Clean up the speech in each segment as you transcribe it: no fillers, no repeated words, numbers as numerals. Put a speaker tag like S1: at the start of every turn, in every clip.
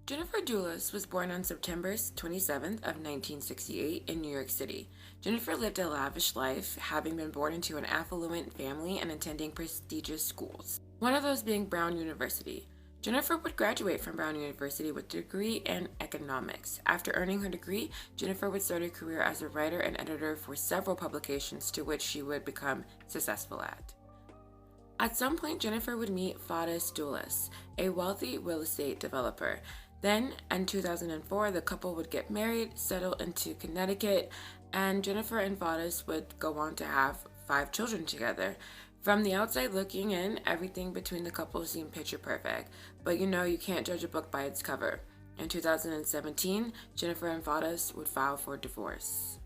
S1: Jennifer Dulos was born on September 27th of 1968 in New York City. Jennifer lived a lavish life, having been born into an affluent family and attending prestigious schools, one of those being Brown University. Jennifer would graduate from Brown University with a degree in economics. After earning her degree, Jennifer would start a career as a writer and editor for several publications to which she would become successful at. At some point, Jennifer would meet Fotis Dulos, a wealthy real estate developer. Then, in 2004, the couple would get married, settle into Connecticut, and Jennifer and Fotis would go on to have 5 children together. From the outside looking in, everything between the couple seemed picture perfect, but you can't judge a book by its cover. In 2017, Jennifer and Fotis would file for divorce.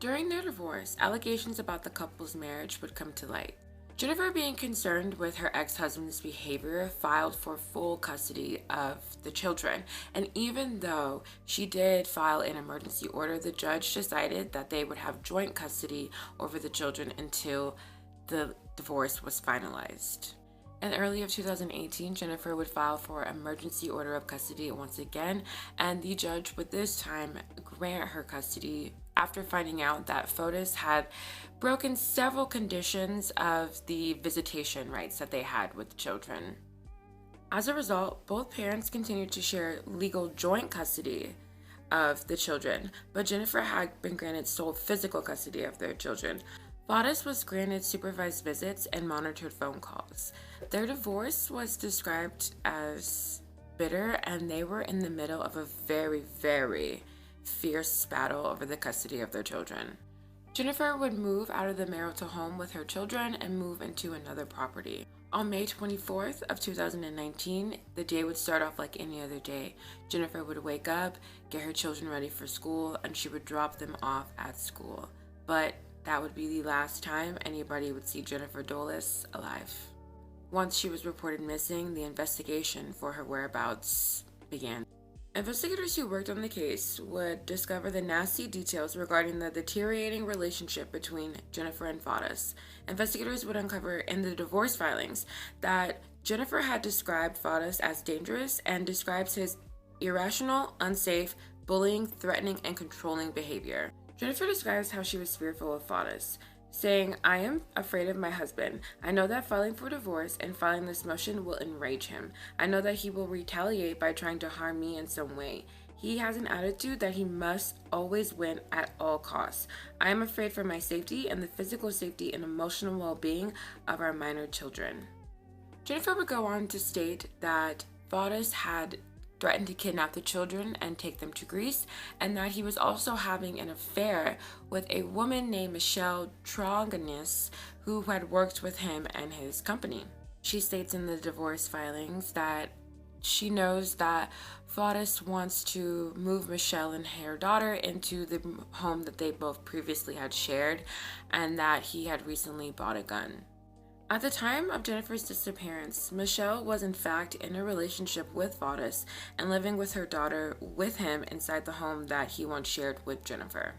S1: During their divorce, allegations about the couple's marriage would come to light. Jennifer, being concerned with her ex-husband's behavior, filed for full custody of the children. And even though she did file an emergency order, the judge decided that they would have joint custody over the children until the divorce was finalized. In early of 2018, Jennifer would file for emergency order of custody once again, and the judge would this time grant her custody after finding out that Fotis had broken several conditions of the visitation rights that they had with the children. As a result, both parents continued to share legal joint custody of the children, but Jennifer had been granted sole physical custody of their children. Fotis was granted supervised visits and monitored phone calls. Their divorce was described as bitter, and they were in the middle of a very, very fierce battle over the custody of their children. Jennifer would move out of the marital home with her children and move into another property. On May 24th of 2019, the day would start off like any other day. Jennifer would wake up, get her children ready for school, and she would drop them off at school. But that would be the last time anybody would see Jennifer Dulos alive. Once she was reported missing, the investigation for her whereabouts began. Investigators who worked on the case would discover the nasty details regarding the deteriorating relationship between Jennifer and Fotis. Investigators would uncover in the divorce filings that Jennifer had described Fotis as dangerous and describes his irrational, unsafe, bullying, threatening, and controlling behavior. Jennifer describes how she was fearful of Fotis, saying, "I am afraid of my husband. I know that filing for divorce and filing this motion will enrage him. I know that he will retaliate by trying to harm me in some way. He has an attitude that he must always win at all costs. I am afraid for my safety and the physical safety and emotional well-being of our minor children." Jennifer would go on to state that Fotis had threatened to kidnap the children and take them to Greece, and that he was also having an affair with a woman named Michelle Troconis, who had worked with him and his company. She states in the divorce filings that she knows that Fotis wants to move Michelle and her daughter into the home that they both previously had shared, and that he had recently bought a gun. At the time of Jennifer's disappearance, Michelle was in fact in a relationship with Fotis and living with her daughter with him inside the home that he once shared with Jennifer.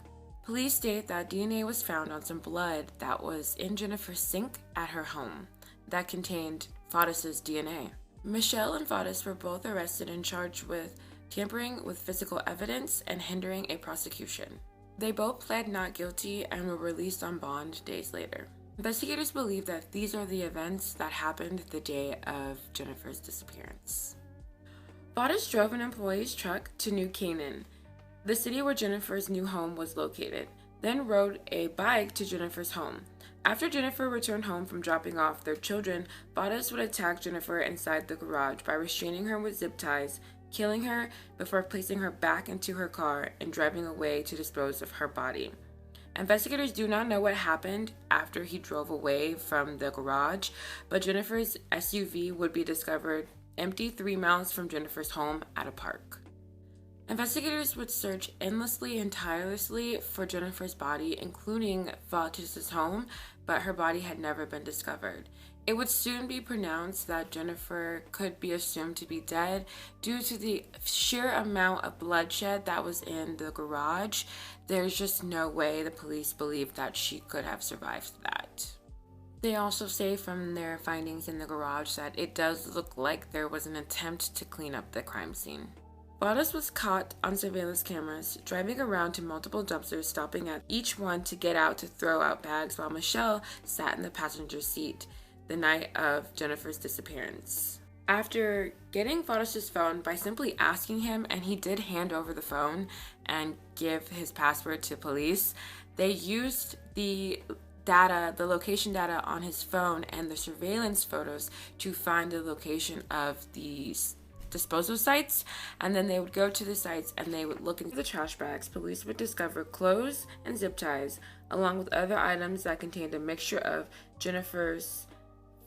S1: Police state that DNA was found on some blood that was in Jennifer's sink at her home that contained Fotis' DNA. Michelle and Fotis were both arrested and charged with tampering with physical evidence and hindering a prosecution. They both pled not guilty and were released on bond days later. Investigators believe that these are the events that happened the day of Jennifer's disappearance. Fotis drove an employee's truck to New Canaan, the city where Jennifer's new home was located, then rode a bike to Jennifer's home. After Jennifer returned home from dropping off their children, Fotis would attack Jennifer inside the garage by restraining her with zip ties, killing her before placing her back into her car and driving away to dispose of her body. Investigators do not know what happened after he drove away from the garage, but Jennifer's SUV would be discovered empty 3 miles from Jennifer's home at a park. Investigators would search endlessly and tirelessly for Jennifer's body, including Fotis' home, but her body had never been discovered. It would soon be pronounced that Jennifer could be assumed to be dead due to the sheer amount of bloodshed that was in the garage. There's just no way the police believed that she could have survived that. They also say from their findings in the garage that it does look like there was an attempt to clean up the crime scene. Fotis was caught on surveillance cameras driving around to multiple dumpsters, stopping at each one to get out to throw out bags while Michelle sat in the passenger seat the night of Jennifer's disappearance. After getting Fotis' phone by simply asking him, and he did hand over the phone and give his password to police, they used the location data on his phone and the surveillance photos to find the location of these disposal sites, and then they would go to the sites and they would look into the trash bags. Police would discover clothes and zip ties along with other items that contained a mixture of Jennifer's,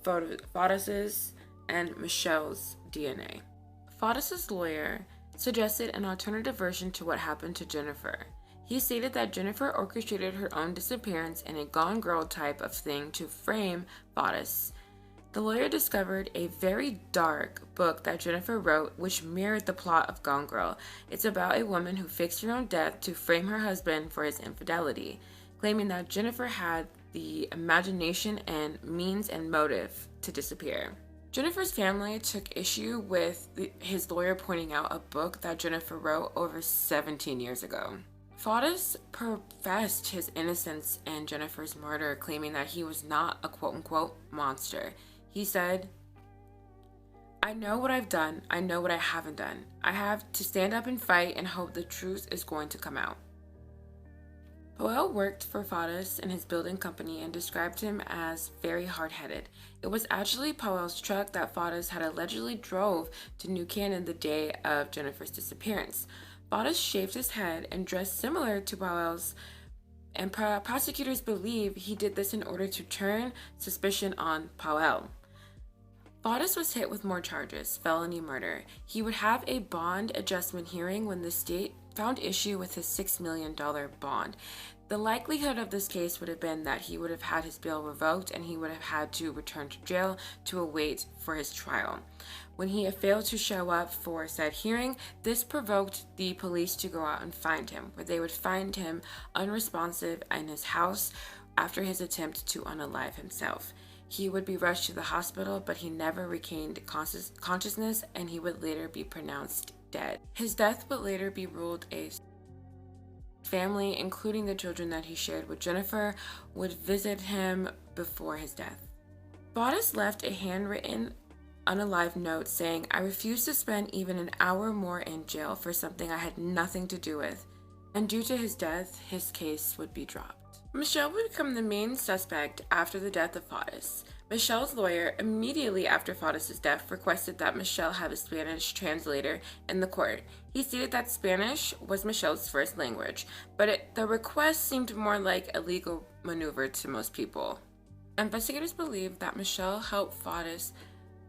S1: Fotis' and Michelle's DNA. Fotis' lawyer suggested an alternative version to what happened to Jennifer. He stated that Jennifer orchestrated her own disappearance in a Gone Girl type of thing to frame Fotis. The lawyer discovered a very dark book that Jennifer wrote, which mirrored the plot of Gone Girl. It's about a woman who fakes her own death to frame her husband for his infidelity, claiming that Jennifer had the imagination and means and motive to disappear. Jennifer's family took issue with his lawyer pointing out a book that Jennifer wrote over 17 years ago. Fotis professed his innocence in Jennifer's murder, claiming that he was not a quote-unquote monster. He said, "I know what I've done. I know what I haven't done. I have to stand up and fight and hope the truth is going to come out." Powell worked for Fotis in his building company and described him as very hard-headed. It was actually Powell's truck that Fotis had allegedly drove to New Canaan the day of Jennifer's disappearance. Fotis shaved his head and dressed similar to Powell's, and prosecutors believe he did this in order to turn suspicion on Powell. Fotis was hit with more charges, felony murder. He would have a bond adjustment hearing when the state found issue with his $6 million bond. The likelihood of this case would have been that he would have had his bail revoked and he would have had to return to jail to await for his trial. When he had failed to show up for said hearing, this provoked the police to go out and find him, where they would find him unresponsive in his house after his attempt to unalive himself. He would be rushed to the hospital, but he never regained consciousness, and he would later be pronounced dead. His death would later be ruled a family, including the children that he shared with Jennifer, would visit him before his death. Fotis left a handwritten unalive note saying, "I refuse to spend even an hour more in jail for something I had nothing to do with," and due to his death, his case would be dropped. Michelle would become the main suspect after the death of Fotis. Michelle's lawyer, immediately after Fotis' death, requested that Michelle have a Spanish translator in the court. He stated that Spanish was Michelle's first language, but the request seemed more like a legal maneuver to most people. Investigators believe that Michelle helped Fotis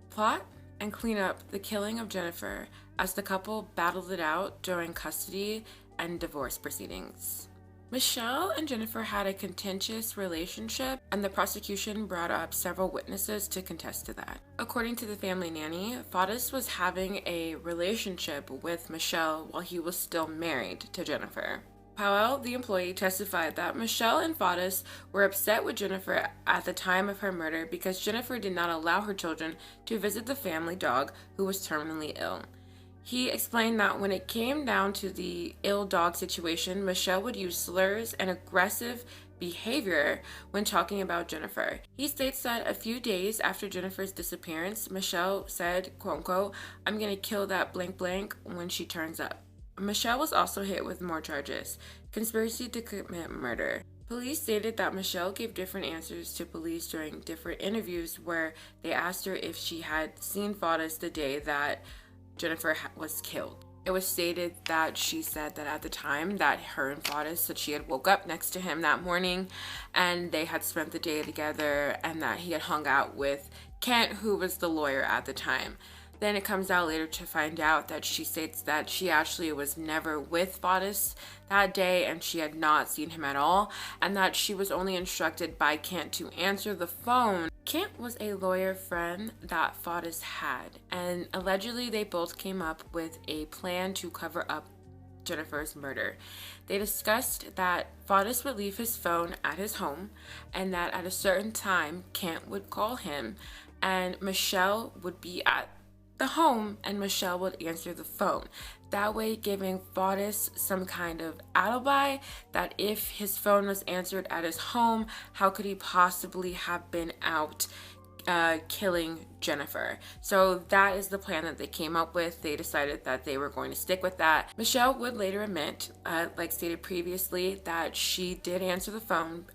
S1: plot and clean up the killing of Jennifer as the couple battled it out during custody and divorce proceedings. Michelle and Jennifer had a contentious relationship, and the prosecution brought up several witnesses to contest to that. According to the family nanny, Fotis was having a relationship with Michelle while he was still married to Jennifer. Powell, the employee, testified that Michelle and Fotis were upset with Jennifer at the time of her murder because Jennifer did not allow her children to visit the family dog who was terminally ill. He explained that when it came down to the ill dog situation, Michelle would use slurs and aggressive behavior when talking about Jennifer. He states that a few days after Jennifer's disappearance, Michelle said, quote unquote, "I'm gonna kill that blank blank when she turns up." Michelle was also hit with more charges: conspiracy to commit murder. Police stated that Michelle gave different answers to police during different interviews where they asked her if she had seen Fotis the day that Jennifer was killed. It was stated that she said that at the time that her and Fotis, that she had woke up next to him that morning and they had spent the day together, and that he had hung out with Kent, who was the lawyer at the time. Then it comes out later to find out that she states that she actually was never with Fotis that day and she had not seen him at all, and that she was only instructed by Kent to answer the phone. Kent was a lawyer friend that Fotis had, and allegedly they both came up with a plan to cover up Jennifer's murder. They discussed that Fotis would leave his phone at his home and that at a certain time Kent would call him and Michelle would be at the home and Michelle would answer the phone. that way giving Fotis some kind of alibi that if his phone was answered at his home, how could he possibly have been out killing Jennifer? So that is the plan that they came up with. They decided that they were going to stick with that. Michelle would later admit, like stated previously, that she did answer the phone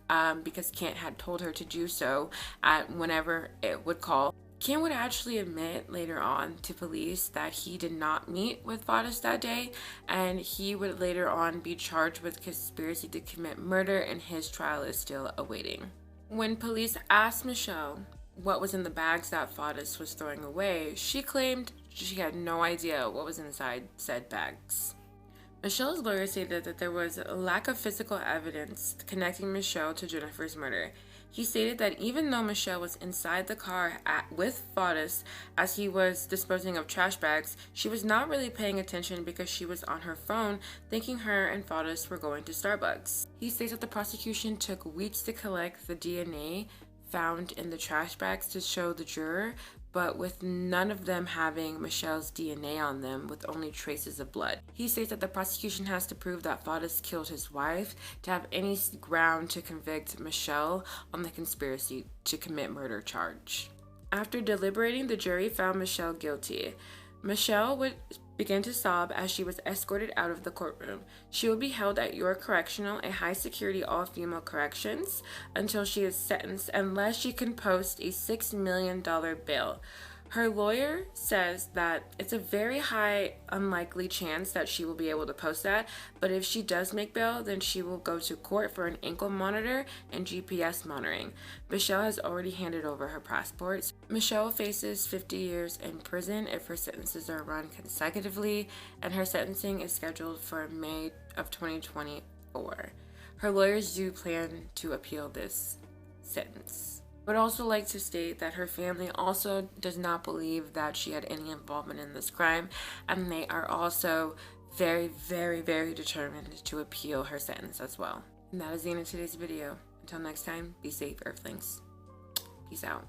S1: because Kent had told her to do so at whenever it would call. Kent would actually admit later on to police that he did not meet with Fotis that day, and he would later on be charged with conspiracy to commit murder, and his trial is still awaiting. When police asked Michelle what was in the bags that Fotis was throwing away, she claimed she had no idea what was inside said bags. Michelle's lawyer stated that there was a lack of physical evidence connecting Michelle to Jennifer's murder. He stated that even though Michelle was inside the car with Fotis as he was disposing of trash bags, she was not really paying attention because she was on her phone thinking her and Fotis were going to Starbucks. He states that the prosecution took weeks to collect the DNA found in the trash bags to show the juror, but with none of them having Michelle's DNA on them, with only traces of blood. He states that the prosecution has to prove that Fotis killed his wife to have any ground to convict Michelle on the conspiracy to commit murder charge. After deliberating, the jury found Michelle guilty. Michelle would begin to sob as she was escorted out of the courtroom. She will be held at York Correctional, a high-security all-female corrections, until she is sentenced, unless she can post a $6 million bail. Her lawyer says that it's a very high unlikely chance that she will be able to post that, but if she does make bail, then she will go to court for an ankle monitor and GPS monitoring. Michelle has already handed over her passports. Michelle faces 50 years in prison if her sentences are run consecutively, and her sentencing is scheduled for May of 2024. Her lawyers do plan to appeal this sentence. Would also like to state that her family also does not believe that she had any involvement in this crime, and they are also very, very, very determined to appeal her sentence as well. And that is the end of today's video. Until next time, be safe, Earthlings. Peace out.